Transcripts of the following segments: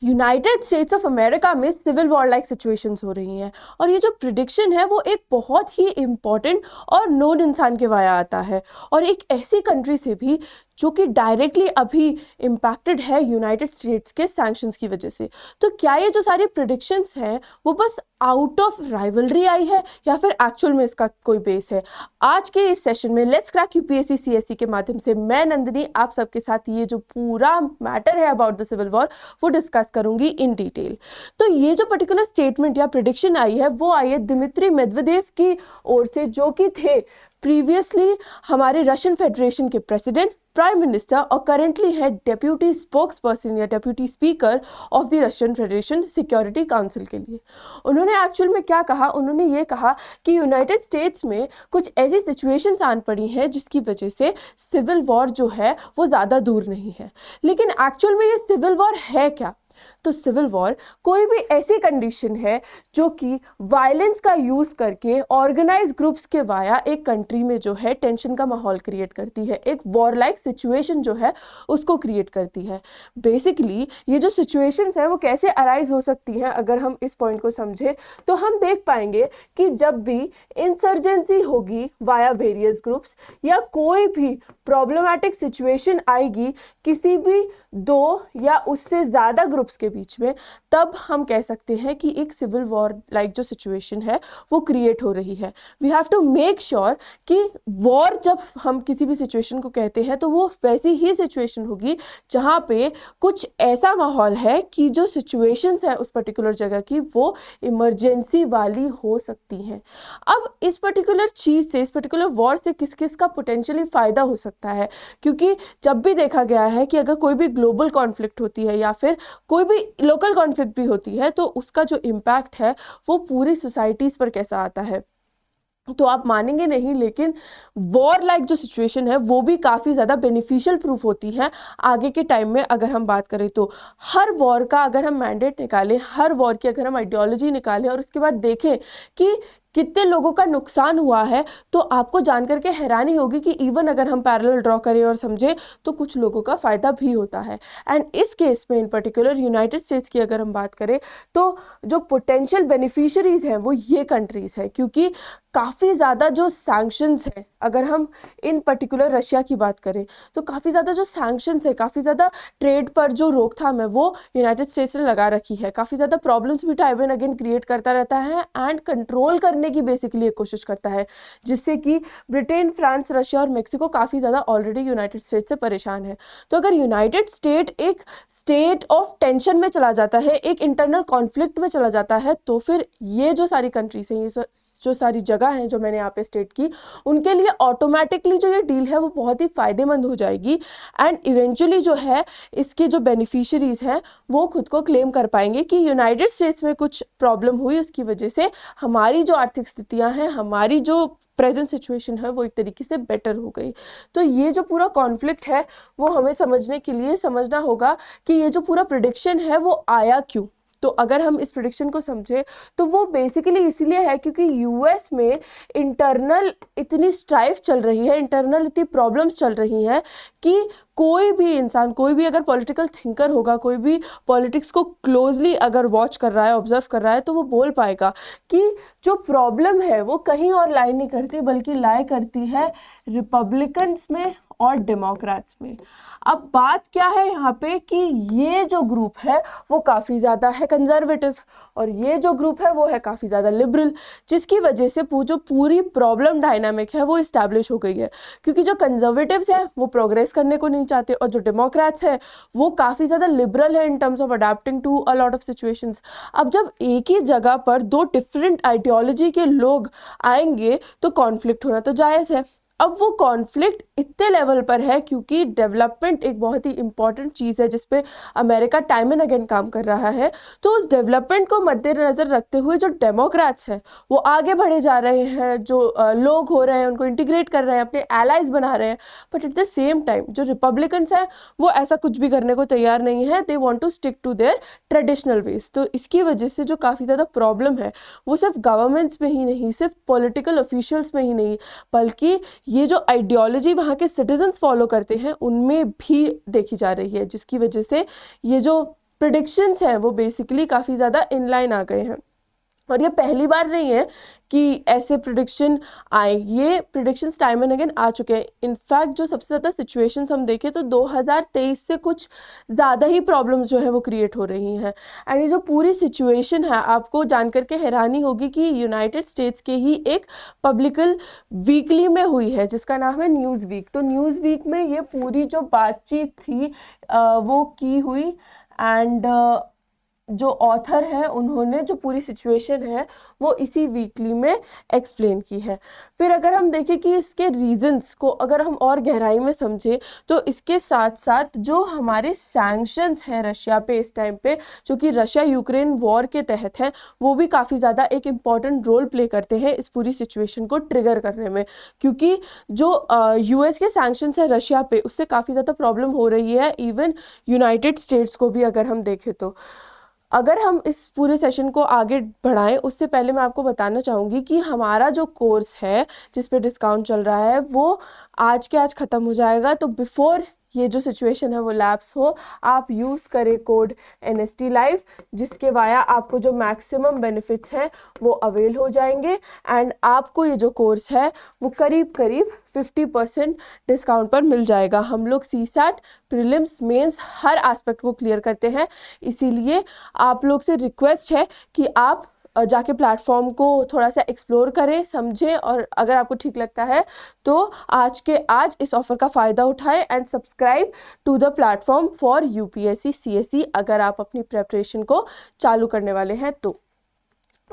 United states of America में civil war like situations हो रही हैं और ये जो प्रिडिक्शन है वो एक बहुत ही इम्पॉर्टेंट और नोन इंसान के वाया आता है और एक ऐसी कंट्री से भी जो कि डायरेक्टली अभी इम्पैक्टेड है यूनाइटेड स्टेट्स के सैंक्शंस की वजह से। तो क्या ये जो सारी प्रिडिक्शंस हैं वो बस आउट ऑफ राइवलरी आई है या फिर एक्चुअल में इसका कोई बेस है? आज के इस सेशन में लेट्स क्रैक यूपीएससी सीएससी के माध्यम से मैं नंदिनी आप सबके साथ ये जो पूरा मैटर है अबाउट द सिविल वॉर वो डिस्कस करूंगी इन डिटेल। तो ये जो पर्टिकुलर स्टेटमेंट या प्रिडिक्शन आई है वो आई है दिमित्री मेदवेदेव की ओर से, जो कि थे प्रीवियसली हमारे रशियन फेडरेशन के प्रेसिडेंट, प्राइम मिनिस्टर और करेंटली है डेप्यूटी स्पोक्स पर्सन या deputy speaker of the Russian federation security council के लिए। उन्होंने एक्चुअल में क्या कहा? उन्होंने ये कहा कि यूनाइटेड स्टेट्स में कुछ ऐसी सिचुएशंस आन पड़ी हैं जिसकी वजह से सिविल वॉर जो है वो ज़्यादा दूर नहीं है। लेकिन एक्चुअल में ये सिविल वॉर है क्या? तो सिविल वॉर कोई भी ऐसी कंडीशन है जो कि वायलेंस का यूज करके ऑर्गेनाइज ग्रुप्स के वाया एक कंट्री में जो है टेंशन का माहौल क्रिएट करती है, एक वॉर लाइक सिचुएशन जो है उसको क्रिएट करती है। बेसिकली ये जो सिचुएशंस है वो कैसे अराइज हो सकती हैं, अगर हम इस पॉइंट को समझे तो हम देख पाएंगे कि जब भी इंसर्जेंसी होगी वाया वेरियस ग्रुप्स या कोई भी प्रॉब्लमैटिक सिचुएशन आएगी किसी भी दो या उससे ज़्यादा ग्रुप्स के बीच में, तब हम कह सकते हैं कि एक सिविल वॉर लाइक जो सिचुएशन है वो क्रिएट हो रही है। We have to make sure कि वॉर जब हम किसी भी सिचुएशन को कहते हैं तो वो वैसी ही सिचुएशन होगी जहाँ पे कुछ ऐसा माहौल है कि जो सिचुएशंस है उस पर्टिकुलर जगह की वो इमरजेंसी वाली हो सकती हैं। अब इस पर्टिकुलर चीज़ से, इस पर्टिकुलर वॉर से किस किस का पोटेंशियली फ़ायदा हो सकता है? क्योंकि जब भी देखा गया है कि अगर कोई भी ग्लोबल कॉन्फ्लिक्ट होती है या फिर कोई भी लोकल कॉन्फ्लिक्ट भी होती है तो उसका जो इम्पैक्ट है वो पूरी सोसाइटीज़ पर कैसा आता है। तो आप मानेंगे नहीं, लेकिन वॉर लाइक जो सिचुएशन है वो भी काफ़ी ज़्यादा बेनिफिशियल प्रूफ होती है आगे के टाइम में। अगर हम बात करें तो हर वॉर का अगर हम मैंडेट निकालें, हर वॉर की अगर हम आइडियोलॉजी निकालें और उसके बाद देखें कि कितने लोगों का नुकसान हुआ है, तो आपको जानकर के हैरानी होगी कि इवन अगर हम पैरेलल ड्रॉ करें और समझें तो कुछ लोगों का फ़ायदा भी होता है। एंड इस केस में इन पर्टिकुलर यूनाइटेड स्टेट्स की अगर हम बात करें तो जो पोटेंशियल बेनिफिशरीज़ हैं वो ये कंट्रीज़ हैं, क्योंकि काफ़ी ज़्यादा जो सैंक्शंस हैं, अगर हम इन पर्टिकुलर रशिया की बात करें तो काफ़ी ज़्यादा जो सैंक्शंस है, काफ़ी ज़्यादा ट्रेड पर जो रोकथाम है वो यूनाइटेड स्टेट्स ने लगा रखी है। काफ़ी ज़्यादा प्रॉब्लम्स भी टाइम एंड अगेन क्रिएट करता रहता है एंड कंट्रोल करने की बेसिकली एक कोशिश करता है, जिससे कि ब्रिटेन, फ्रांस, रशिया और मेक्सिको काफ़ी ज़्यादा ऑलरेडी यूनाइटेड स्टेट से परेशान है। तो अगर यूनाइटेड स्टेट एक स्टेट ऑफ टेंशन में चला जाता है, एक इंटरनल कॉन्फ्लिक्ट में चला जाता है, तो फिर ये जो सारी कंट्रीज हैं, ये जो सारी जगह हैं जो मैंने यहाँ पे स्टेट की, उनके लिए ऑटोमेटिकली जो ये डील है वो बहुत ही फायदेमंद हो जाएगी एंड इवेंचुअली जो है इसके जो बेनिफिशरीज हैं वो खुद को क्लेम कर पाएंगे कि यूनाइटेड स्टेट्स में कुछ प्रॉब्लम हुई, उसकी वजह से हमारी जो आर्थिक स्थितियां हैं, हमारी जो प्रेजेंट सिचुएशन है वो एक तरीके से बेटर हो गई। तो ये जो पूरा कॉन्फ्लिक्ट है वो हमें समझने के लिए समझना होगा कि ये जो पूरा प्रिडिक्शन है वो आया क्यों। तो अगर हम इस प्रिडिक्शन को समझे तो वो बेसिकली इसीलिए है क्योंकि यूएस में इंटरनल इतनी स्ट्राइफ चल रही है, इंटरनल इतनी प्रॉब्लम्स चल रही हैं कि कोई भी इंसान, कोई भी अगर पॉलिटिकल थिंकर होगा, कोई भी पॉलिटिक्स को क्लोजली अगर वॉच कर रहा है, ऑब्जर्व कर रहा है, तो वो बोल पाएगा कि जो प्रॉब्लम है वो कहीं और लाई नहीं करती बल्कि लाई करती है रिपब्लिकन्स में और डेमोक्रेट्स में। अब बात क्या है यहाँ पे कि ये जो ग्रुप है वो काफ़ी ज़्यादा है कंजर्वेटिव और ये जो ग्रुप है वो है काफ़ी ज़्यादा लिबरल, जिसकी वजह से जो पूरी प्रॉब्लम डायनामिक है वो इस्टेब्लिश हो गई है। क्योंकि जो कंजर्वेटिव्स हैं वो प्रोग्रेस करने को नहीं चाहते और जो डेमोक्रेट्स हैं वो काफ़ी ज़्यादा लिबरल है in terms of adapting to a lot of situations. अब जब एक ही जगह पर दो डिफरेंट आइडियोलॉजी के लोग आएंगे तो कॉन्फ्लिक्ट होना तो जायज़ है। अब वो कॉन्फ्लिक्ट इतने लेवल पर है क्योंकि डेवलपमेंट एक बहुत ही इंपॉर्टेंट चीज़ है जिस पे अमेरिका टाइम एंड अगेन काम कर रहा है। तो उस डेवलपमेंट को मद्देनज़र रखते हुए जो डेमोक्रेट्स हैं वो आगे बढ़े जा रहे हैं, जो लोग हो रहे हैं उनको इंटीग्रेट कर रहे हैं, अपने एलाइज बना रहे हैं। But at the same time जो रिपब्लिकन्स हैं वो ऐसा कुछ भी करने को तैयार नहीं है, they want to stick to their traditional ways. तो इसकी वजह से जो काफ़ी ज़्यादा प्रॉब्लम है वो सिर्फ गवर्नमेंट्स में ही नहीं, सिर्फ पॉलिटिकल ऑफिशियल्स में ही नहीं, बल्कि ये जो आइडियोलॉजी वहाँ के सिटीजन्स फॉलो करते हैं उनमें भी देखी जा रही है, जिसकी वजह से ये जो प्रिडिक्शंस हैं वो बेसिकली काफ़ी ज़्यादा इनलाइन आ गए हैं। और ये पहली बार नहीं है कि ऐसे प्रिडिक्शन आए, ये प्रिडिक्शंस टाइम एंड अगेन आ चुके हैं। इनफैक्ट जो सबसे ज़्यादा सिचुएशंस हम देखें तो 2023 से कुछ ज़्यादा ही प्रॉब्लम्स जो है वो क्रिएट हो रही हैं। एंड ये जो पूरी सिचुएशन है, आपको जानकर के हैरानी होगी कि यूनाइटेड स्टेट्स के ही एक पब्लिकल वीकली में हुई है जिसका नाम है न्यूज़ वीक। तो न्यूज़ वीक में ये पूरी जो बातचीत थी वो की हुई। एंड जो ऑथर है उन्होंने जो पूरी सिचुएशन है वो इसी वीकली में एक्सप्लेन की है। फिर अगर हम देखें कि इसके रीजंस को अगर हम और गहराई में समझें तो इसके साथ साथ जो हमारे सैंक्शंस हैं रशिया पे इस टाइम पे, जो कि रशिया यूक्रेन वॉर के तहत हैं, वो भी काफ़ी ज़्यादा एक इम्पॉर्टेंट रोल प्ले करते हैं इस पूरी सिचुएशन को ट्रिगर करने में। क्योंकि जो यूएस के सैंक्शंस हैं रशिया पे, उससे काफ़ी ज़्यादा प्रॉब्लम हो रही है इवन यूनाइटेड स्टेट्स को भी अगर हम देखें तो। अगर हम इस पूरे सेशन को आगे बढ़ाएं उससे पहले मैं आपको बताना चाहूँगी कि हमारा जो कोर्स है जिस पे डिस्काउंट चल रहा है वो आज के आज ख़त्म हो जाएगा। तो बिफोर ये जो सिचुएशन है वो लैप्स हो, आप यूज़ करें कोड NST Live, जिसके वाया आपको जो मैक्सिमम बेनिफिट्स हैं वो अवेल हो जाएंगे। एंड आपको ये जो कोर्स है वो करीब करीब 50% डिस्काउंट पर मिल जाएगा। हम लोग CSAT, प्रीलिम्स, मेंस हर एस्पेक्ट को क्लियर करते हैं, इसीलिए आप लोग से रिक्वेस्ट है कि आप जाके प्लेटफॉर्म को थोड़ा सा एक्सप्लोर करें, समझें, और अगर आपको ठीक लगता है तो आज के आज इस ऑफर का फ़ायदा उठाएं and subscribe to the platform for UPSC CSE अगर आप अपनी प्रेपरेशन को चालू करने वाले हैं तो।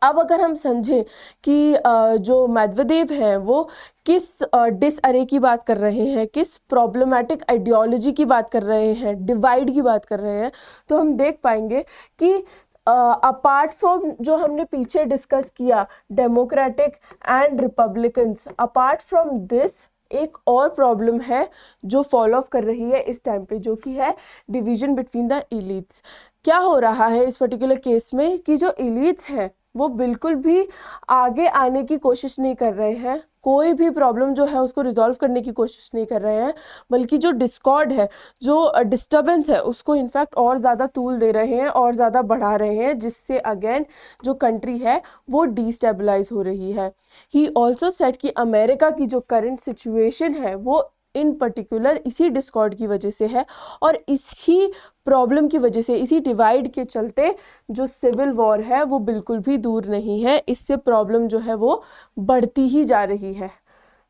अब अगर हम समझें कि जो मेदवेदेव हैं वो किस डिसअरे की बात कर रहे हैं, किस प्रॉब्लमेटिक आइडियोलॉजी की बात कर रहे हैं, डिवाइड की बात कर रहे हैं, तो हम देख पाएंगे कि अपार्ट फ्रॉम जो हमने पीछे डिस्कस किया democratic and Republicans, apart from this एक और प्रॉब्लम है जो फॉलो ऑफ कर रही है इस टाइम पे, जो कि है डिवीजन बिटवीन द एलिट्स। क्या हो रहा है इस पर्टिकुलर केस में कि जो एलिट्स हैं वो बिल्कुल भी आगे आने की कोशिश नहीं कर रहे हैं, कोई भी प्रॉब्लम जो है उसको रिजॉल्व करने की कोशिश नहीं कर रहे हैं, बल्कि जो डिस्कॉर्ड है, जो डिस्टर्बेंस है, उसको इनफैक्ट और ज़्यादा तूल दे रहे हैं और ज़्यादा बढ़ा रहे हैं, जिससे अगेन जो कंट्री है वो डिस्टेबलाइज हो रही है। ही ऑल्सो सेड कि अमेरिका की जो करंट सिचुएशन है वो इन पर्टिकुलर इसी डिस्कॉर्ड की वजह से है, और इसी प्रॉब्लम की वजह से, इसी डिवाइड के चलते जो सिविल वॉर है वो बिल्कुल भी दूर नहीं है, इससे प्रॉब्लम जो है वो बढ़ती ही जा रही है।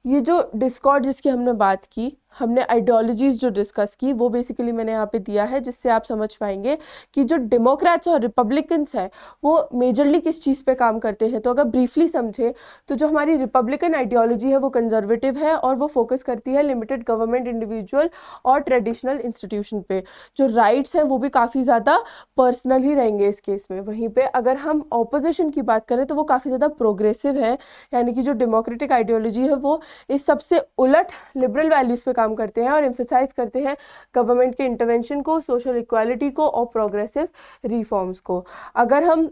ये जो डिस्कॉर्ड जिसकी हमने बात की, हमने आइडियोलॉजीज़ जो डिस्कस की, वो बेसिकली मैंने यहाँ पे दिया है जिससे आप समझ पाएंगे कि जो डेमोक्रेट्स और रिपब्लिकन्स हैं वो मेजरली किस चीज़ पे काम करते हैं। तो अगर ब्रीफली समझे तो जो हमारी रिपब्लिकन आइडियोलॉजी है वो कंजर्वेटिव है और वो फोकस करती है लिमिटेड गवर्नमेंट, इंडिविजुअल और ट्रेडिशनल इंस्टीट्यूशन पे। जो राइट्स हैं वो भी काफ़ी ज़्यादा पर्सनल ही रहेंगे इस केस में। वहीं पर अगर हम ऑपोजिशन की बात करें तो वो काफ़ी ज़्यादा प्रोग्रेसिव है, यानी कि जो डेमोक्रेटिक आइडियोलॉजी है वो इस सबसे उलट लिबरल वैल्यूज़ पे काम करते हैं और एम्फेसाइज करते हैं गवर्नमेंट के इंटरवेंशन को, सोशल इक्वालिटी को और प्रोग्रेसिव रिफॉर्म्स को। अगर हम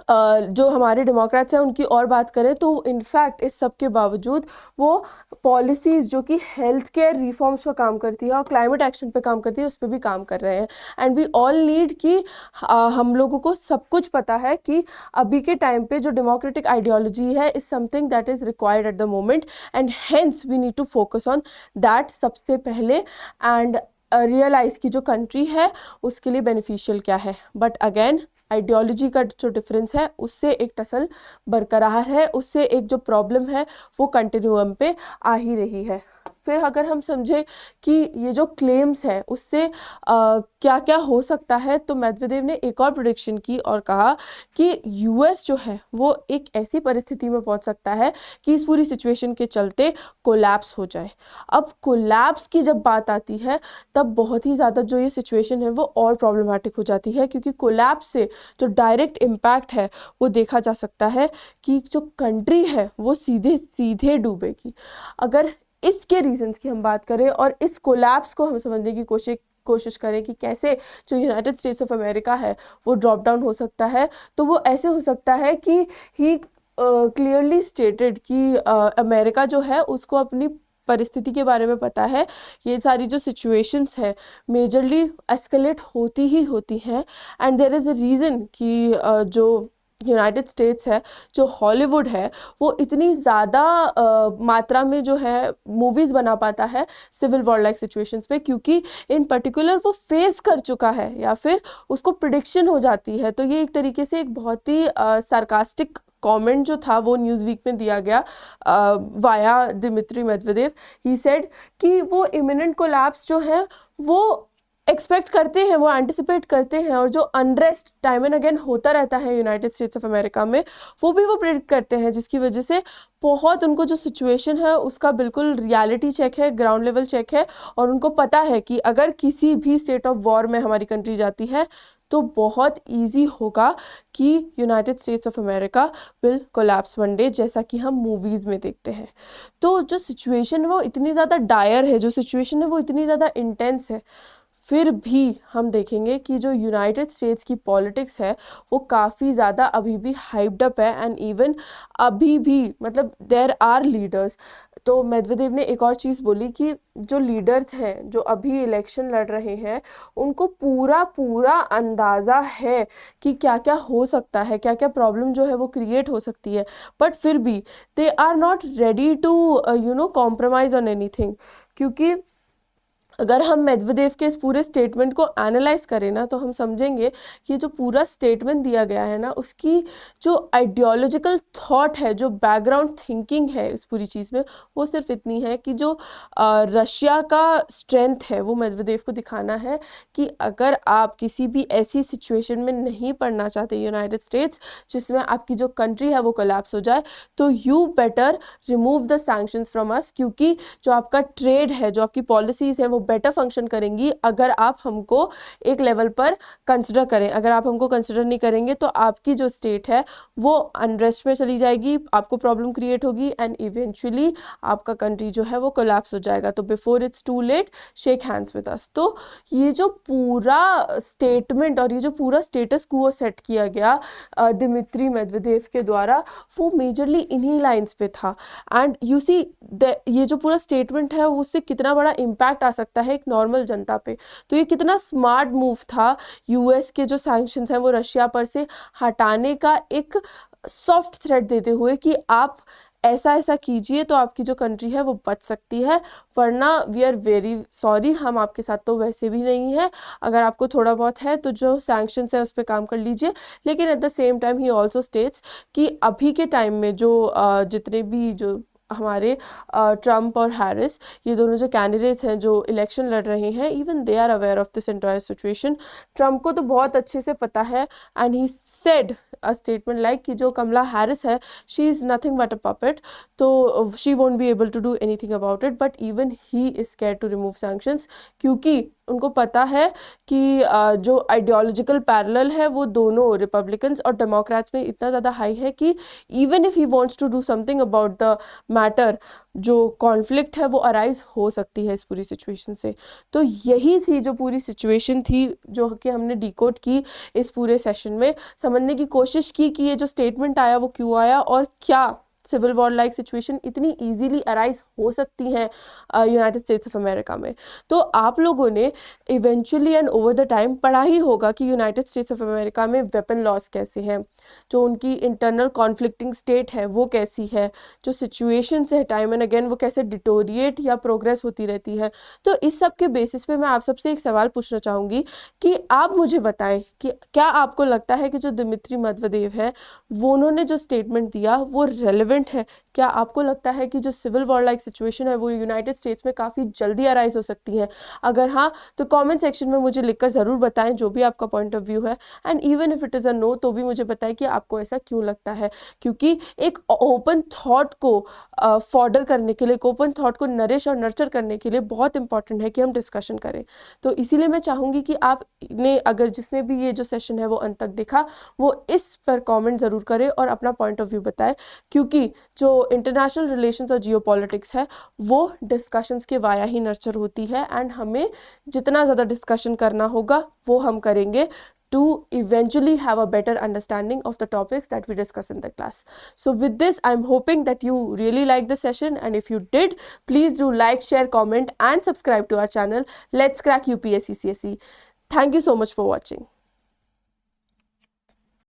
जो हमारे डेमोक्रेट्स हैं उनकी और बात करें तो इनफैक्ट इस सब के बावजूद वो पॉलिसीज़ जो कि हेल्थ केयर रिफॉर्म्स पर काम करती है और क्लाइमेट एक्शन पे काम करती है उस पर भी काम कर रहे हैं। एंड वी ऑल नीड कि हम लोगों को सब कुछ पता है कि अभी के टाइम पे जो डेमोक्रेटिक आइडियोलॉजी है is something that is required at the moment, and hence we need to focus on that सबसे पहले, एंड रियलाइज़ की जो कंट्री है उसके लिए बेनिफिशियल क्या है। बट अगेन आइडियोलॉजी का जो डिफरेंस है उससे एक टसल बरकरार है, उससे एक जो प्रॉब्लम है वो कंटिन्यूम पे आ ही रही है। फिर अगर हम समझें कि ये जो क्लेम्स हैं उससे क्या क्या हो सकता है, तो मेदवेदेव ने एक और प्रेडिक्शन की और कहा कि US जो है वो एक ऐसी परिस्थिति में पहुंच सकता है कि इस पूरी सिचुएशन के चलते कोलैप्स हो जाए। अब कोलैप्स की जब बात आती है तब बहुत ही ज़्यादा जो ये सिचुएशन है वो और प्रॉब्लमेटिक हो जाती है, क्योंकि कोलैप्स से जो डायरेक्ट इम्पैक्ट है वो देखा जा सकता है कि जो कंट्री है वो सीधे सीधे डूबेगी। अगर इसके रीजंस की हम बात करें और इस कोलैप्स को हम समझने की कोशिश करें कि कैसे जो यूनाइटेड स्टेट्स ऑफ अमेरिका है वो ड्रॉप डाउन हो सकता है, तो वो ऐसे हो सकता है कि ही क्लियरली स्टेटेड कि अमेरिका जो है उसको अपनी परिस्थिति के बारे में पता है, ये सारी जो सिचुएशंस है मेजरली एस्केलेट होती ही होती हैं। And there is a reason कि जो यूनाइटेड स्टेट्स है, जो हॉलीवुड है, वो इतनी ज़्यादा मात्रा में जो है मूवीज़ बना पाता है सिविल वॉर लाइक सिचुएशंस पे, क्योंकि इन पर्टिकुलर वो फेस कर चुका है या फिर उसको प्रिडिक्शन हो जाती है। तो ये एक तरीके से एक बहुत ही सार्कास्टिक कमेंट जो था वो न्यूज़ वीक में दिया गया via Dmitry Medvedev. He said कि वो इमिनेंट कोलैप्स जो है वो एक्सपेक्ट करते हैं, वो एंटिसिपेट करते हैं, और जो अनरेस्ट टाइम एंड अगेन होता रहता है यूनाइटेड स्टेट्स ऑफ अमेरिका में, वो भी वो प्रेडिक्ट करते हैं, जिसकी वजह से बहुत उनको जो सिचुएशन है उसका बिल्कुल रियलिटी चेक है, ग्राउंड लेवल चेक है, और उनको पता है कि अगर किसी भी स्टेट ऑफ वॉर में हमारी कंट्री जाती है तो बहुत इजी होगा कि United states of America will collapse one day, जैसा कि हम मूवीज़ में देखते हैं। तो जो सिचुएशन है वो इतनी ज़्यादा डायर है, जो सिचुएशन है वो इतनी ज़्यादा इंटेंस है, फिर भी हम देखेंगे कि जो यूनाइटेड स्टेट्स की पॉलिटिक्स है वो काफ़ी ज़्यादा अभी भी हाइप्ड अप है। एंड इवन अभी भी मतलब देयर आर लीडर्स। तो मेदवेदेव ने एक और चीज़ बोली कि जो लीडर्स हैं जो अभी इलेक्शन लड़ रहे हैं उनको पूरा पूरा अंदाज़ा है कि क्या क्या हो सकता है, क्या क्या प्रॉब्लम जो है वो क्रिएट हो सकती है, बट फिर भी they are not ready to compromise on anything. क्योंकि अगर हम मेदवेदेव के इस पूरे स्टेटमेंट को एनालाइज करें ना तो हम समझेंगे कि जो पूरा स्टेटमेंट दिया गया है ना उसकी जो आइडियोलॉजिकल थॉट है, जो बैकग्राउंड थिंकिंग है इस पूरी चीज़ में, वो सिर्फ इतनी है कि जो रशिया का स्ट्रेंथ है वो मेदवेदेव को दिखाना है कि अगर आप किसी भी ऐसी सिचुएशन में नहीं पड़ना चाहते यूनाइटेड स्टेट्स जिसमें आपकी जो कंट्री है वो कोलैप्स हो जाए, तो you better remove the sanctions from us, क्योंकि जो आपका ट्रेड है, जो आपकी पॉलिसीज़ है वो बेटर फंक्शन करेंगी अगर आप हमको एक लेवल पर कंसिडर करें। अगर आप हमको कंसिडर नहीं करेंगे तो आपकी जो स्टेट है वो अनरेस्ट में चली जाएगी, आपको प्रॉब्लम क्रिएट होगी, एंड इवेंचुअली आपका कंट्री जो है वो कोलैप्स हो जाएगा। तो before it's too late shake hands with us. तो ये जो पूरा स्टेटमेंट और ये जो पूरा स्टेटस को सेट किया गया दिमित्री मेदवेदेव के द्वारा, वो मेजरली इन्हीं लाइंस पे था। एंड यू सी ये जो पूरा स्टेटमेंट है उससे कितना बड़ा इम्पैक्ट आ सकता है एक नॉर्मल जनता पे। तो ये कितना स्मार्ट मूव था यूएस के जो सैंक्शंस हैं वो रशिया पर से हटाने का, एक सॉफ्ट थ्रेट देते हुए कि आप ऐसा ऐसा कीजिए तो आपकी जो कंट्री है वो बच सकती है, वरना वी आर वेरी सॉरी, हम आपके साथ तो वैसे भी नहीं है, अगर आपको थोड़ा बहुत है तो जो सैंक्शंस है उस पर काम कर लीजिए। लेकिन at the same time he also states कि अभी के टाइम में जो जितने भी जो हमारे ट्रम्प और हैरिस, ये दोनों जो कैंडिडेट्स हैं जो इलेक्शन लड़ रहे हैं, even they are aware of this entire situation. Trump को तो बहुत अच्छे से पता है, and he said a statement like कि जो कमला हैरिस है she is nothing but a puppet, तो she won't be able to do anything about it, but even he is scared to remove sanctions, क्योंकि उनको पता है कि जो आइडियोलॉजिकल पैरेलल है वो दोनों रिपब्लिकन्स और डेमोक्रेट्स में इतना ज़्यादा हाई है कि even if he wants to do something about the matter, जो कॉन्फ्लिक्ट है वो अराइज हो सकती है इस पूरी सिचुएशन से। तो यही थी जो पूरी सिचुएशन थी जो कि हमने डिकोड की इस पूरे सेशन में, समझने की कोशिश की कि ये जो स्टेटमेंट आया वो क्यों आया और क्या सिविल वॉर लाइक सिचुएशन इतनी इजीली अराइज हो सकती हैं यूनाइटेड स्टेट्स ऑफ अमेरिका में। तो आप लोगों ने eventually and over the time पढ़ा ही होगा कि यूनाइटेड स्टेट्स ऑफ अमेरिका में वेपन लॉस कैसे हैं, जो उनकी इंटरनल कॉन्फ्लिक्टिंग स्टेट है वो कैसी है, जो सिचुएशंस है टाइम एंड अगेन वो कैसे डिटोरिएट या प्रोग्रेस होती रहती है। तो इस सब के बेसिस पे मैं आप सबसे एक सवाल पूछना चाहूँगी कि आप मुझे बताएं कि क्या आपको लगता है कि जो दिमित्री मेदवेदेव है वो उन्होंने जो स्टेटमेंट दिया वो रेलेवेंट है? क्या आपको लगता है कि जो सिविल वॉर लाइक सिचुएशन है वो यूनाइटेड स्टेट्स में काफ़ी जल्दी अराइज हो सकती है? अगर हाँ तो कमेंट सेक्शन में मुझे लिखकर ज़रूर बताएं जो भी आपका पॉइंट ऑफ व्यू है, and even if it is a no तो भी मुझे बताएं कि आपको ऐसा क्यों लगता है। क्योंकि एक ओपन थॉट को फॉर्डर करने के लिए, एक ओपन थॉट को नरिश और नर्चर करने के लिए बहुत इंपॉर्टेंट है कि हम डिस्कशन करें। तो इसीलिए मैं चाहूँगी कि आपने अगर जिसने भी ये जो सेशन है वो अंत तक देखा वो इस पर कॉमेंट ज़रूर करे और अपना पॉइंट ऑफ व्यू बताए, क्योंकि जो इंटरनेशनल रिलेशंस और जियोपॉलिटिक्स है वो डिस्कशंस के वाया ही नर्चर होती है, एंड हमें जितना ज़्यादा डिस्कशन करना होगा वो हम करेंगे to eventually have a better understanding of the topics that we discuss in the class. So with this, I'm hoping that you really liked the session, and if you did, please do like, share, comment and subscribe to our channel. Let's crack UPSC CSE. Thank you so much for watching.